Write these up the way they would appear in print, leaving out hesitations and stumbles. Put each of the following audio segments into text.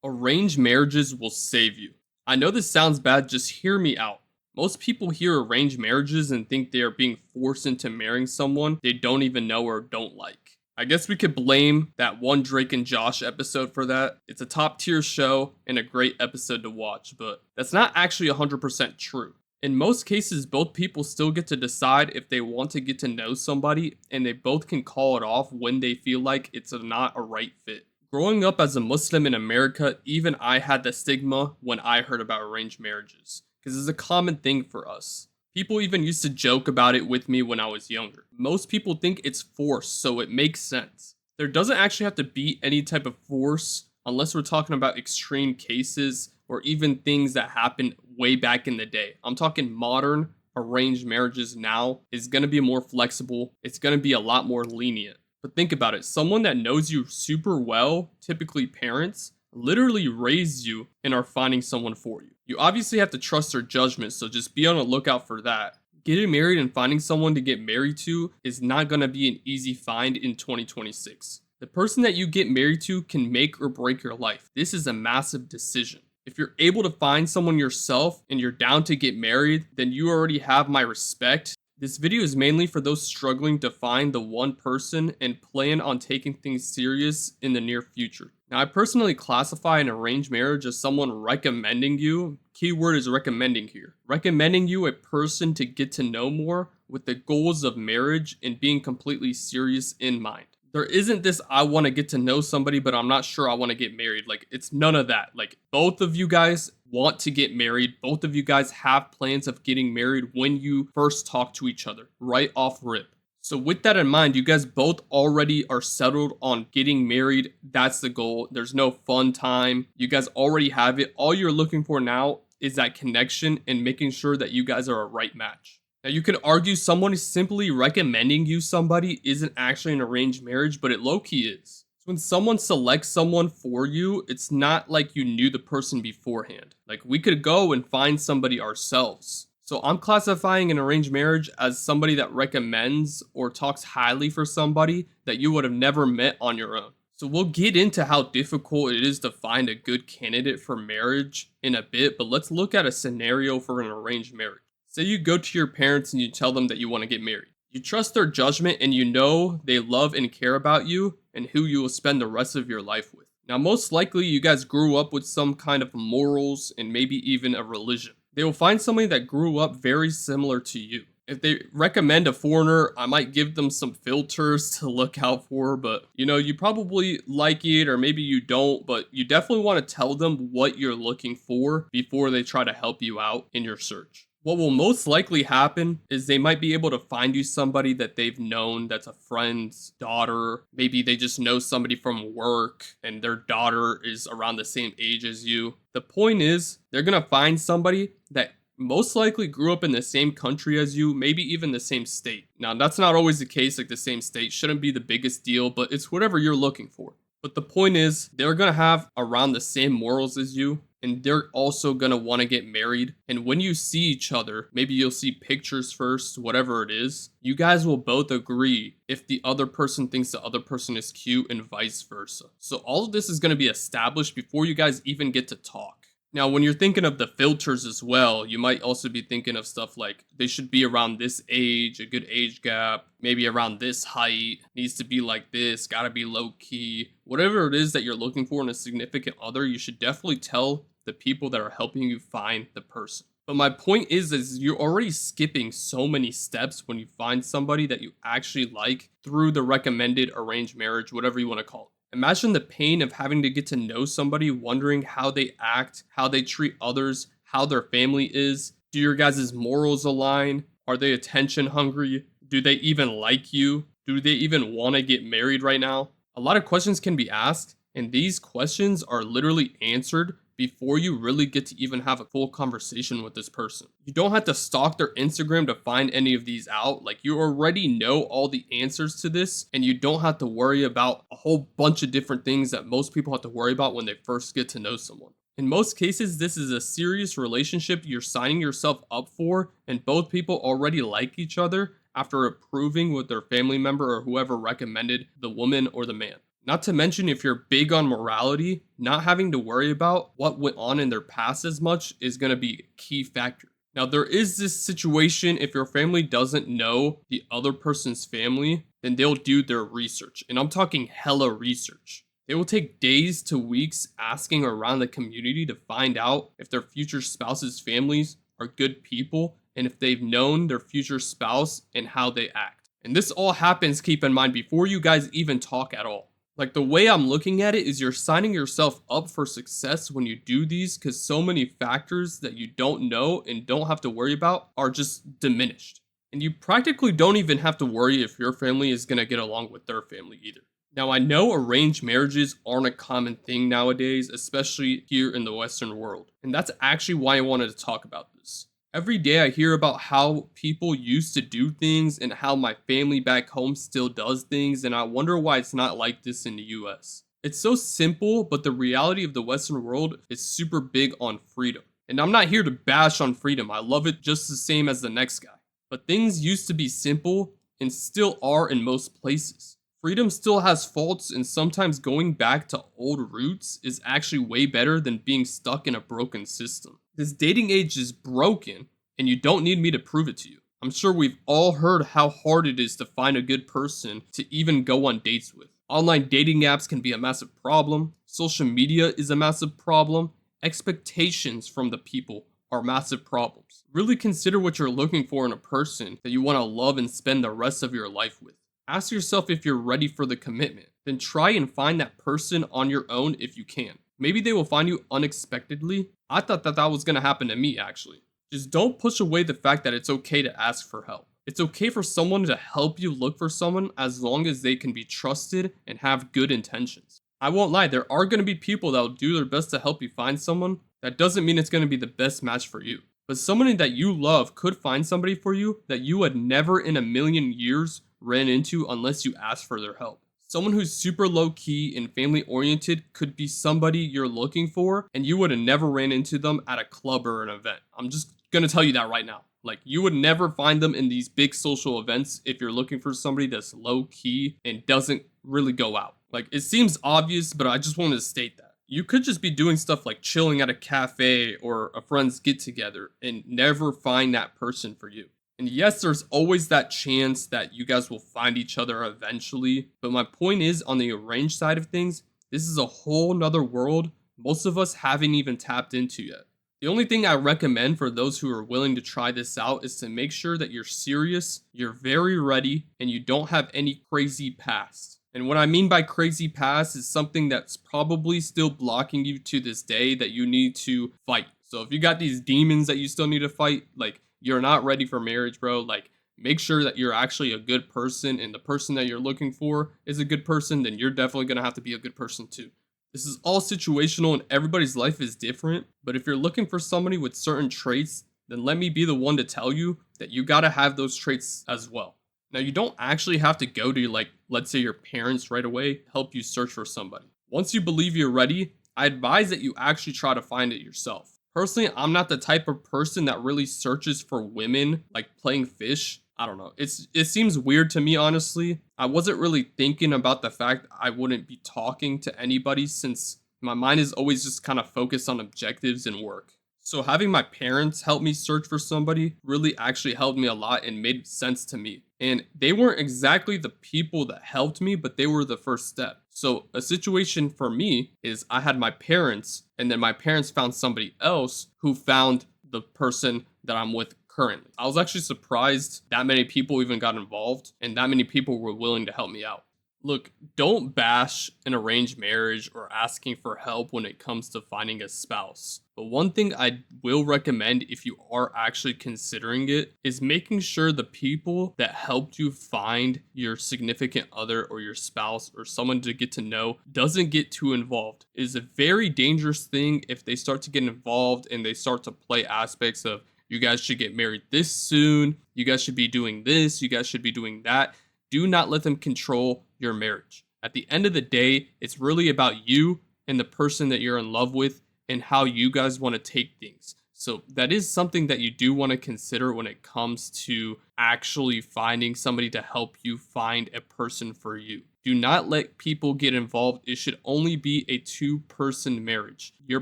Arranged marriages will save you. I know this sounds bad, just hear me out. Most people hear arranged marriages and think they are being forced into marrying someone they don't even know or don't like. I guess we could blame that one Drake and Josh episode for that. It's a top tier show and a great episode to watch, but that's not actually 100% true. In most cases, both people still get to decide if they want to get to know somebody, and they both can call it off when they feel like it's not a right fit. Growing up as a Muslim in America, even I had the stigma when I heard about arranged marriages, because it's a common thing for us. People even used to joke about it with me when I was younger. Most people think it's forced, so it makes sense. There doesn't actually have to be any type of force unless we're talking about extreme cases or even things that happened way back in the day. I'm talking modern arranged marriages now is going to be more flexible. It's going to be a lot more lenient. But think about it. Someone that knows you super well, typically parents, literally raised you and are finding someone for you. You obviously have to trust their judgment, so just be on the lookout for that. Getting married and finding someone to get married to is not going to be an easy find in 2026. The person that you get married to can make or break your life. This is a massive decision. If you're able to find someone yourself and you're down to get married, then you already have my respect. This video is mainly for those struggling to find the one person and plan on taking things serious in the near future. Now, I personally classify an arranged marriage as someone recommending you. Keyword is recommending here. Recommending you a person to get to know more with the goals of marriage and being completely serious in mind. There isn't this, I want to get to know somebody, but I'm not sure I want to get married. Like, it's none of that. Like, both of you guys want to get married. Both of you guys have plans of getting married when you first talk to each other, right off rip. So with that in mind, you guys both already are settled on getting married. That's the goal. There's no fun time. You guys already have it. All you're looking for now is that connection and making sure that you guys are a right match. Now, you could argue someone is simply recommending you somebody isn't actually an arranged marriage, but it low-key is. So when someone selects someone for you, it's not like you knew the person beforehand. Like, we could go and find somebody ourselves. So I'm classifying an arranged marriage as somebody that recommends or talks highly for somebody that you would have never met on your own. So we'll get into how difficult it is to find a good candidate for marriage in a bit, but let's look at a scenario for an arranged marriage. Say you go to your parents and you tell them that you want to get married. You trust their judgment and you know they love and care about you and who you will spend the rest of your life with. Now, most likely you guys grew up with some kind of morals and maybe even a religion. They will find somebody that grew up very similar to you. If they recommend a foreigner, I might give them some filters to look out for, but you probably like it or maybe you don't, but you definitely want to tell them what you're looking for before they try to help you out in your search. What will most likely happen is they might be able to find you somebody that they've known that's a friend's daughter. Maybe they just know somebody from work and their daughter is around the same age as you. The point is, they're going to find somebody that most likely grew up in the same country as you, maybe even the same state. Now, that's not always the case, like the same state shouldn't be the biggest deal, but it's whatever you're looking for. But the point is, they're going to have around the same morals as you, and they're also going to want to get married. And when you see each other, maybe you'll see pictures first, whatever it is, you guys will both agree if the other person thinks the other person is cute and vice versa. So all of this is going to be established before you guys even get to talk. Now, when you're thinking of the filters as well, you might also be thinking of stuff like they should be around this age, a good age gap, maybe around this height, needs to be like this, gotta be low key. Whatever it is that you're looking for in a significant other, you should definitely tell the people that are helping you find the person. But my point is you're already skipping so many steps when you find somebody that you actually like through the recommended arranged marriage, whatever you want to call it. Imagine the pain of having to get to know somebody, wondering how they act, how they treat others, how their family is. Do your guys' morals align? Are they attention hungry? Do they even like you? Do they even want to get married right now? A lot of questions can be asked, and these questions are literally answered before you really get to even have a full conversation with this person. You don't have to stalk their Instagram to find any of these out. Like, you already know all the answers to this, and you don't have to worry about a whole bunch of different things that most people have to worry about when they first get to know someone. In most cases, this is a serious relationship you're signing yourself up for, and both people already like each other after approving with their family member or whoever recommended the woman or the man. Not to mention, if you're big on morality, not having to worry about what went on in their past as much is going to be a key factor. Now, there is this situation if your family doesn't know the other person's family, then they'll do their research. And I'm talking hella research. They will take days to weeks asking around the community to find out if their future spouse's families are good people and if they've known their future spouse and how they act. And this all happens, keep in mind, before you guys even talk at all. Like, the way I'm looking at it is you're signing yourself up for success when you do these, because so many factors that you don't know and don't have to worry about are just diminished. And you practically don't even have to worry if your family is going to get along with their family either. Now, I know arranged marriages aren't a common thing nowadays, especially here in the Western world. And that's actually why I wanted to talk about this. Every day I hear about how people used to do things and how my family back home still does things, and I wonder why it's not like this in the US. It's so simple, but the reality of the Western world is super big on freedom. And I'm not here to bash on freedom, I love it just the same as the next guy. But things used to be simple and still are in most places. Freedom still has faults, and sometimes going back to old roots is actually way better than being stuck in a broken system. This dating age is broken, and you don't need me to prove it to you. I'm sure we've all heard how hard it is to find a good person to even go on dates with. Online dating apps can be a massive problem. Social media is a massive problem. Expectations from the people are massive problems. Really consider what you're looking for in a person that you want to love and spend the rest of your life with. Ask yourself if you're ready for the commitment. Then try and find that person on your own if you can. Maybe they will find you unexpectedly. I thought that was going to happen to me, actually. Just don't push away the fact that it's okay to ask for help. It's okay for someone to help you look for someone as long as they can be trusted and have good intentions. I won't lie, there are going to be people that will do their best to help you find someone. That doesn't mean it's going to be the best match for you. But someone that you love could find somebody for you that you would never in a million years ran into unless you asked for their help. Someone who's super low-key and family-oriented could be somebody you're looking for, and you would have never ran into them at a club or an event. I'm just gonna tell you that right now. Like, you would never find them in these big social events if you're looking for somebody that's low-key and doesn't really go out. Like, it seems obvious, but I just wanted to state that. You could just be doing stuff like chilling at a cafe or a friend's get-together and never find that person for you. And yes, there's always that chance that you guys will find each other eventually. But my point is, on the arranged side of things, this is a whole nother world most of us haven't even tapped into yet. The only thing I recommend for those who are willing to try this out is to make sure that you're serious, you're very ready, and you don't have any crazy past. And what I mean by crazy past is something that's probably still blocking you to this day that you need to fight. So if you got these demons that you still need to fight, like, you're not ready for marriage, bro. Like, make sure that you're actually a good person and the person that you're looking for is a good person, then you're definitely going to have to be a good person too. This is all situational and everybody's life is different, but if you're looking for somebody with certain traits, then let me be the one to tell you that you got to have those traits as well. Now, you don't actually have to go to, like, let's say your parents right away to help you search for somebody. Once you believe you're ready, I advise that you actually try to find it yourself. Personally, I'm not the type of person that really searches for women, like playing fish. I don't know. It seems weird to me, honestly. I wasn't really thinking about the fact I wouldn't be talking to anybody since my mind is always just kind of focused on objectives and work. So having my parents help me search for somebody really actually helped me a lot and made sense to me. And they weren't exactly the people that helped me, but they were the first step. So a situation for me is I had my parents, and then my parents found somebody else who found the person that I'm with currently. I was actually surprised that many people even got involved and that many people were willing to help me out. Look, don't bash an arranged marriage or asking for help when it comes to finding a spouse. But one thing I will recommend if you are actually considering it is making sure the people that helped you find your significant other or your spouse or someone to get to know doesn't get too involved. It is a very dangerous thing if they start to get involved and they start to play aspects of, you guys should get married this soon, you guys should be doing this, you guys should be doing that. Do not let them control your marriage. At the end of the day, it's really about you and the person that you're in love with and how you guys want to take things. So that is something that you do want to consider when it comes to actually finding somebody to help you find a person for you. Do not let people get involved. It should only be a two-person marriage. Your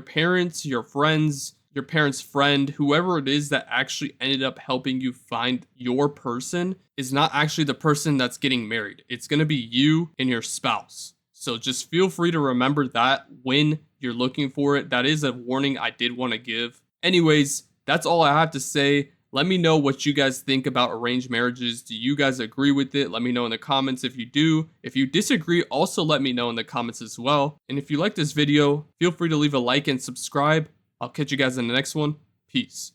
parents, your friends, your parents' friend, whoever it is that actually ended up helping you find your person is not actually the person that's getting married. It's going to be you and your spouse. So just feel free to remember that when you're looking for it. That is a warning I did want to give. Anyways, that's all I have to say. Let me know what you guys think about arranged marriages. Do you guys agree with it? Let me know in the comments if you do. If you disagree, also let me know in the comments as well. And if you like this video, feel free to leave a like and subscribe. I'll catch you guys in the next one. Peace.